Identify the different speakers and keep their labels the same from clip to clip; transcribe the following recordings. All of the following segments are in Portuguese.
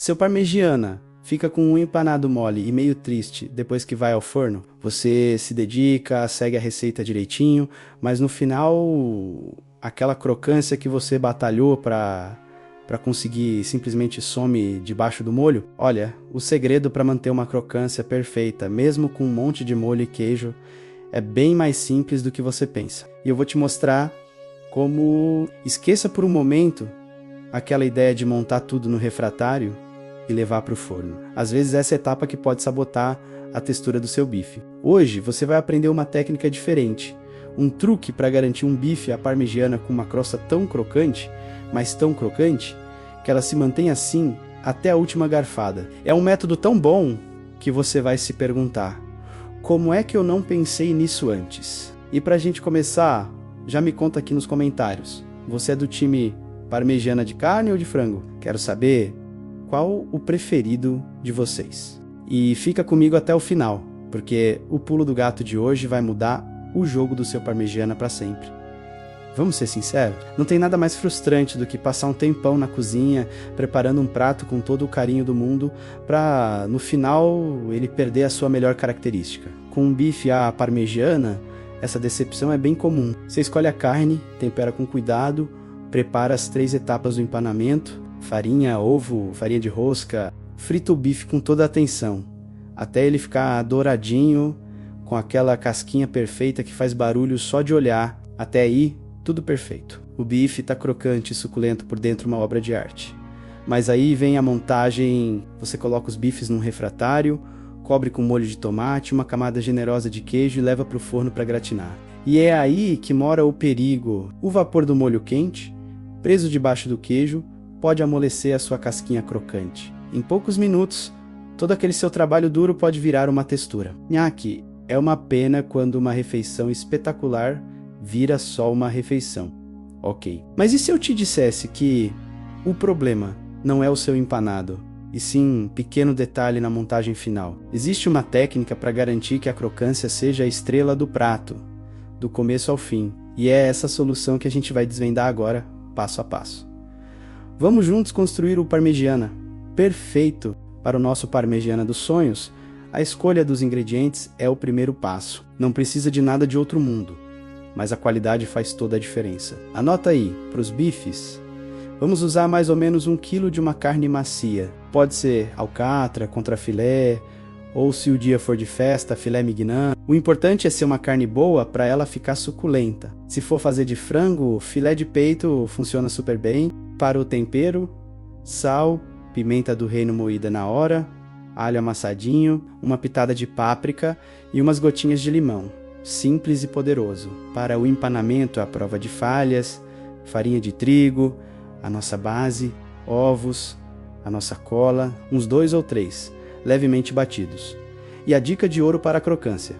Speaker 1: Seu parmegiana fica com um empanado mole e meio triste depois que vai ao forno? Você se dedica, segue a receita direitinho, mas no final, aquela crocância que você batalhou para conseguir simplesmente some debaixo do molho? Olha, o segredo para manter uma crocância perfeita, mesmo com um monte de molho e queijo, é bem mais simples do que você pensa. E eu vou te mostrar como esqueça por um momento aquela ideia de montar tudo no refratário e levar para o forno. Às vezes essa etapa que pode sabotar a textura do seu bife. Hoje você vai aprender uma técnica diferente, um truque para garantir um bife à parmegiana com uma crosta tão crocante, mas tão crocante, que ela se mantém assim até a última garfada. É um método tão bom que você vai se perguntar: como é que eu não pensei nisso antes? E para a gente começar, já me conta aqui nos comentários. Você é do time parmegiana de carne ou de frango? Quero saber qual o preferido de vocês. E fica comigo até o final, porque o pulo do gato de hoje vai mudar o jogo do seu parmegiana para sempre. Vamos ser sinceros? Não tem nada mais frustrante do que passar um tempão na cozinha, preparando um prato com todo o carinho do mundo, para no final ele perder a sua melhor característica. Com um bife à parmegiana, essa decepção é bem comum. Você escolhe a carne, tempera com cuidado, prepara as 3 etapas do empanamento, farinha, ovo, farinha de rosca, frita o bife com toda a atenção, até ele ficar douradinho, com aquela casquinha perfeita que faz barulho só de olhar. Até aí, tudo perfeito. O bife está crocante e suculento por dentro, uma obra de arte. Mas aí vem a montagem, você coloca os bifes num refratário, cobre com molho de tomate, uma camada generosa de queijo e leva para o forno para gratinar. E é aí que mora o perigo. O vapor do molho quente, preso debaixo do queijo, pode amolecer a sua casquinha crocante. Em poucos minutos, todo aquele seu trabalho duro pode virar uma textura. Nhaque, é uma pena quando uma refeição espetacular vira só uma refeição. Ok. Mas e se eu te dissesse que o problema não é o seu empanado, e sim um pequeno detalhe na montagem final? Existe uma técnica para garantir que a crocância seja a estrela do prato, do começo ao fim. E é essa solução que a gente vai desvendar agora, passo a passo. Vamos juntos construir o parmegiana perfeito. Para o nosso parmegiana dos sonhos, a escolha dos ingredientes é o primeiro passo. Não precisa de nada de outro mundo, mas a qualidade faz toda a diferença. Anota aí, para os bifes, vamos usar mais ou menos 1 kg de uma carne macia. Pode ser alcatra, contrafilé, ou se o dia for de festa, filé mignon. O importante é ser uma carne boa para ela ficar suculenta. Se for fazer de frango, filé de peito funciona super bem. Para o tempero, sal, pimenta do reino moída na hora, alho amassadinho, uma pitada de páprica e umas gotinhas de limão. Simples e poderoso. Para o empanamento, a prova de falhas, farinha de trigo, a nossa base, ovos, a nossa cola, uns 2 ou 3, levemente batidos. E a dica de ouro para a crocância: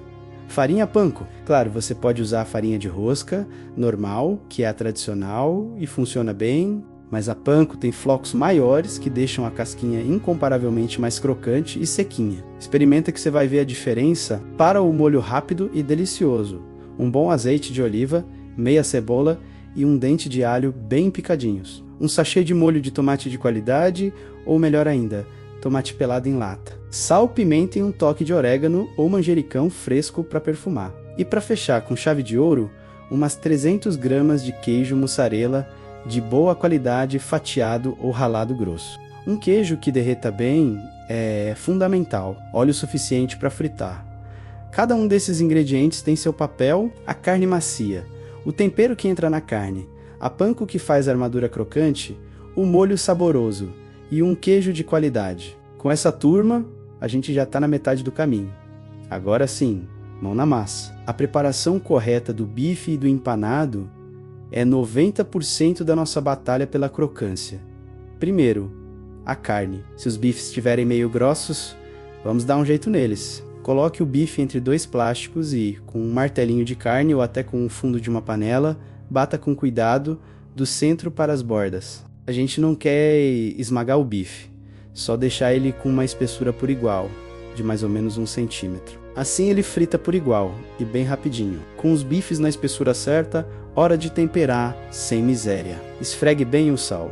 Speaker 1: farinha panko. Claro, você pode usar a farinha de rosca normal, que é a tradicional e funciona bem, mas a panko tem flocos maiores que deixam a casquinha incomparavelmente mais crocante e sequinha. Experimenta que você vai ver a diferença. Para o molho rápido e delicioso, um bom azeite de oliva, meia cebola e um dente de alho bem picadinhos. Um sachê de molho de tomate de qualidade, ou melhor ainda, tomate pelado em lata. Sal, pimenta e um toque de orégano ou manjericão fresco para perfumar. E para fechar com chave de ouro, umas 300 gramas de queijo mussarela de boa qualidade, fatiado ou ralado grosso. Um queijo que derreta bem é fundamental, óleo suficiente para fritar. Cada um desses ingredientes tem seu papel: a carne macia, o tempero que entra na carne, a panko que faz a armadura crocante, o molho saboroso e um queijo de qualidade. Com essa turma, a gente já está na metade do caminho. Agora sim, mão na massa. A preparação correta do bife e do empanado é 90% da nossa batalha pela crocância. Primeiro, a carne. Se os bifes estiverem meio grossos, vamos dar um jeito neles. Coloque o bife entre 2 plásticos e, com um martelinho de carne ou até com o fundo de uma panela, bata com cuidado do centro para as bordas. A gente não quer esmagar o bife, só deixar ele com uma espessura por igual, de mais ou menos 1 centímetro. Assim ele frita por igual e bem rapidinho. Com os bifes na espessura certa, hora de temperar sem miséria. Esfregue bem o sal,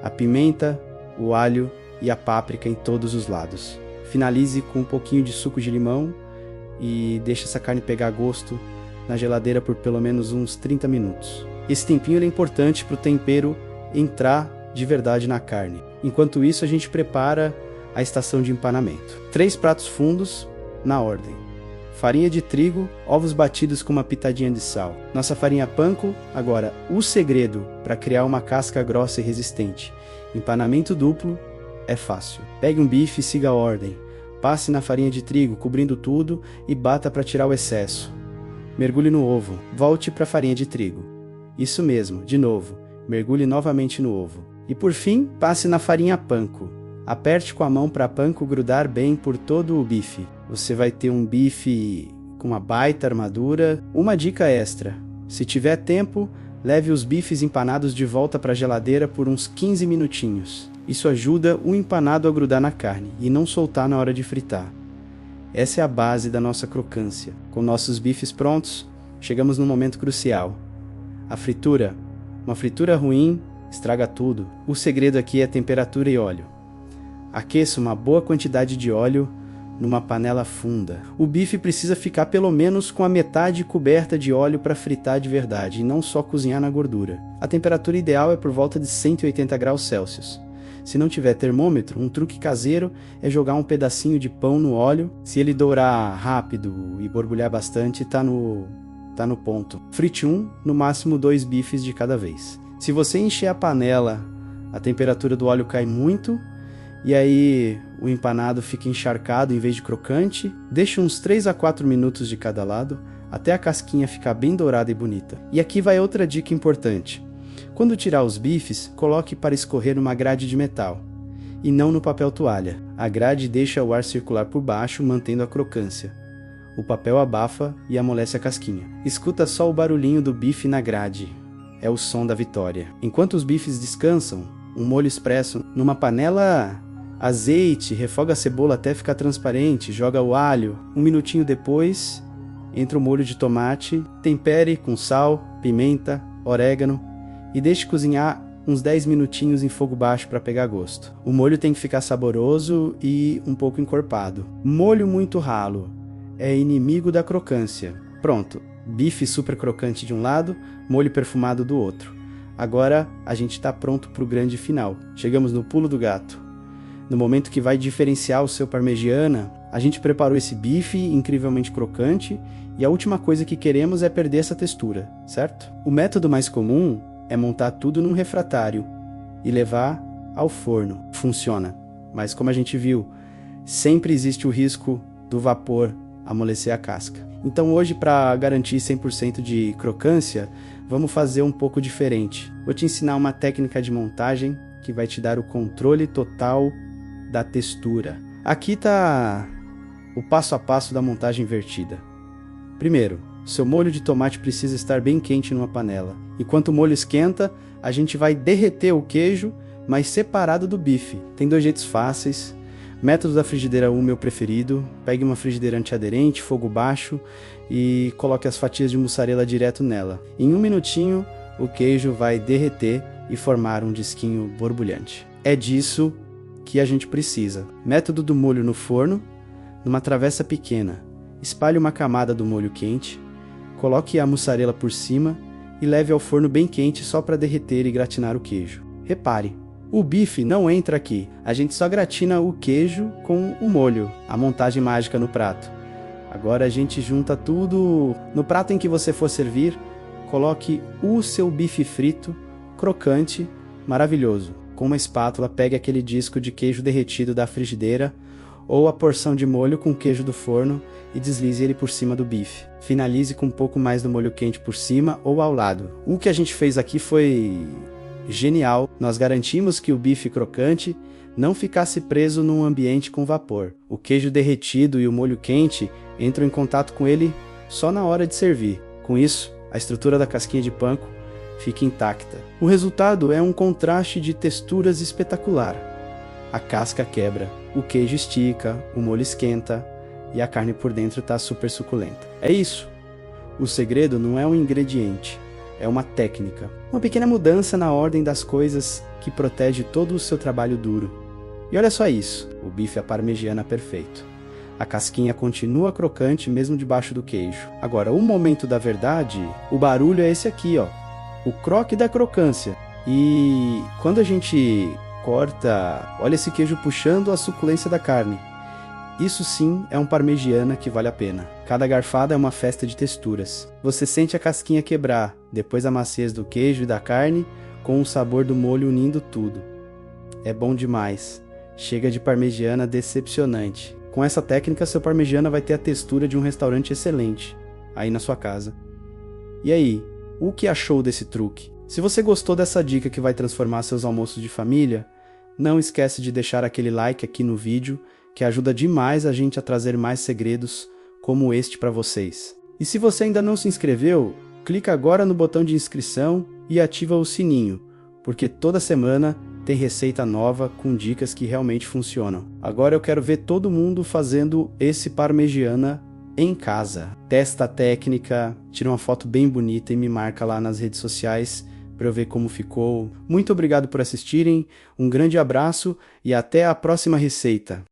Speaker 1: a pimenta, o alho e a páprica em todos os lados. Finalize com um pouquinho de suco de limão e deixe essa carne pegar gosto na geladeira por pelo menos uns 30 minutos. Esse tempinho é importante para o tempero entrar de verdade na carne. Enquanto isso, a gente prepara a estação de empanamento. 3 pratos fundos na ordem: farinha de trigo, ovos batidos com uma pitadinha de sal. Nossa farinha panko. Agora, o segredo para criar uma casca grossa e resistente. Empanamento duplo é fácil. Pegue um bife e siga a ordem. Passe na farinha de trigo, cobrindo tudo, e bata para tirar o excesso. Mergulhe no ovo. Volte para a farinha de trigo. Isso mesmo, de novo. Mergulhe novamente no ovo. E por fim, passe na farinha panko. Aperte com a mão para a panko grudar bem por todo o bife. Você vai ter um bife com uma baita armadura. Uma dica extra: se tiver tempo, leve os bifes empanados de volta para a geladeira por uns 15 minutinhos. Isso ajuda o empanado a grudar na carne e não soltar na hora de fritar. Essa é a base da nossa crocância. Com nossos bifes prontos, chegamos no momento crucial: a fritura. Uma fritura ruim estraga tudo. O segredo aqui é temperatura e óleo. Aqueça uma boa quantidade de óleo numa panela funda. O bife precisa ficar pelo menos com a metade coberta de óleo para fritar de verdade, e não só cozinhar na gordura. A temperatura ideal é por volta de 180 graus Celsius. Se não tiver termômetro, um truque caseiro é jogar um pedacinho de pão no óleo. Se ele dourar rápido e borbulhar bastante, tá no ponto. Frite no máximo 2 bifes de cada vez. Se você encher a panela, a temperatura do óleo cai muito, e aí o empanado fica encharcado em vez de crocante. Deixe uns 3 a 4 minutos de cada lado, até a casquinha ficar bem dourada e bonita. E aqui vai outra dica importante: quando tirar os bifes, coloque para escorrer numa grade de metal, e não no papel toalha. A grade deixa o ar circular por baixo, mantendo a crocância. O papel abafa e amolece a casquinha. Escuta só o barulhinho do bife na grade. É o som da vitória. Enquanto os bifes descansam, um molho expresso numa panela: azeite, refoga a cebola até ficar transparente, joga o alho. 1 minutinho depois, entra o molho de tomate, tempere com sal, pimenta, orégano e deixe cozinhar uns 10 minutinhos em fogo baixo para pegar gosto. O molho tem que ficar saboroso e um pouco encorpado. Molho muito ralo é inimigo da crocância. Pronto, bife super crocante de um lado, molho perfumado do outro. Agora a gente está pronto para o grande final. Chegamos no pulo do gato. No momento que vai diferenciar o seu parmegiana, a gente preparou esse bife incrivelmente crocante e a última coisa que queremos é perder essa textura, certo? O método mais comum é montar tudo num refratário e levar ao forno. Funciona, mas como a gente viu, sempre existe o risco do vapor amolecer a casca. Então hoje, para garantir 100% de crocância, vamos fazer um pouco diferente. Vou te ensinar uma técnica de montagem que vai te dar o controle total da textura. Aqui está o passo a passo da montagem invertida. Primeiro, seu molho de tomate precisa estar bem quente numa panela. Enquanto o molho esquenta, a gente vai derreter o queijo, mas separado do bife. Tem 2 jeitos fáceis. Método da frigideira 1, meu preferido. Pegue uma frigideira antiaderente, fogo baixo, e coloque as fatias de mussarela direto nela. Em 1 minutinho, o queijo vai derreter e formar um disquinho borbulhante. É disso que a gente precisa. Método do molho no forno. Numa travessa pequena, espalhe uma camada do molho quente, coloque a mussarela por cima e leve ao forno bem quente só para derreter e gratinar o queijo. Repare, o bife não entra aqui, a gente só gratina o queijo com o molho, a montagem mágica no prato. Agora a gente junta tudo. No prato em que você for servir, coloque o seu bife frito, crocante, maravilhoso. Com uma espátula, pegue aquele disco de queijo derretido da frigideira ou a porção de molho com queijo do forno e deslize ele por cima do bife. Finalize com um pouco mais do molho quente por cima ou ao lado. O que a gente fez aqui foi genial. Nós garantimos que o bife crocante não ficasse preso num ambiente com vapor. O queijo derretido e o molho quente entram em contato com ele só na hora de servir. Com isso, a estrutura da casquinha de panko fica intacta. O resultado é um contraste de texturas espetacular. A casca quebra, o queijo estica, o molho esquenta e a carne por dentro está super suculenta. É isso. O segredo não é um ingrediente, é uma técnica. Uma pequena mudança na ordem das coisas que protege todo o seu trabalho duro. E olha só isso, o bife à parmegiana perfeito. A casquinha continua crocante mesmo debaixo do queijo. Agora, o momento da verdade, o barulho é esse aqui, ó. O croque da crocância. E quando a gente corta, olha esse queijo puxando a suculência da carne. Isso sim é um parmegiana que vale a pena. Cada garfada é uma festa de texturas. Você sente a casquinha quebrar, depois a maciez do queijo e da carne, com o sabor do molho unindo tudo. É bom demais. Chega de parmegiana decepcionante. Com essa técnica, seu parmegiana vai ter a textura de um restaurante excelente, aí na sua casa. E aí, o que achou desse truque? Se você gostou dessa dica que vai transformar seus almoços de família, não esquece de deixar aquele like aqui no vídeo, que ajuda demais a gente a trazer mais segredos como este para vocês. E se você ainda não se inscreveu, clica agora no botão de inscrição e ativa o sininho, porque toda semana tem receita nova com dicas que realmente funcionam. Agora eu quero ver todo mundo fazendo esse parmegiana em casa. Testa a técnica, tira uma foto bem bonita e me marca lá nas redes sociais para eu ver como ficou. Muito obrigado por assistirem, um grande abraço e até a próxima receita.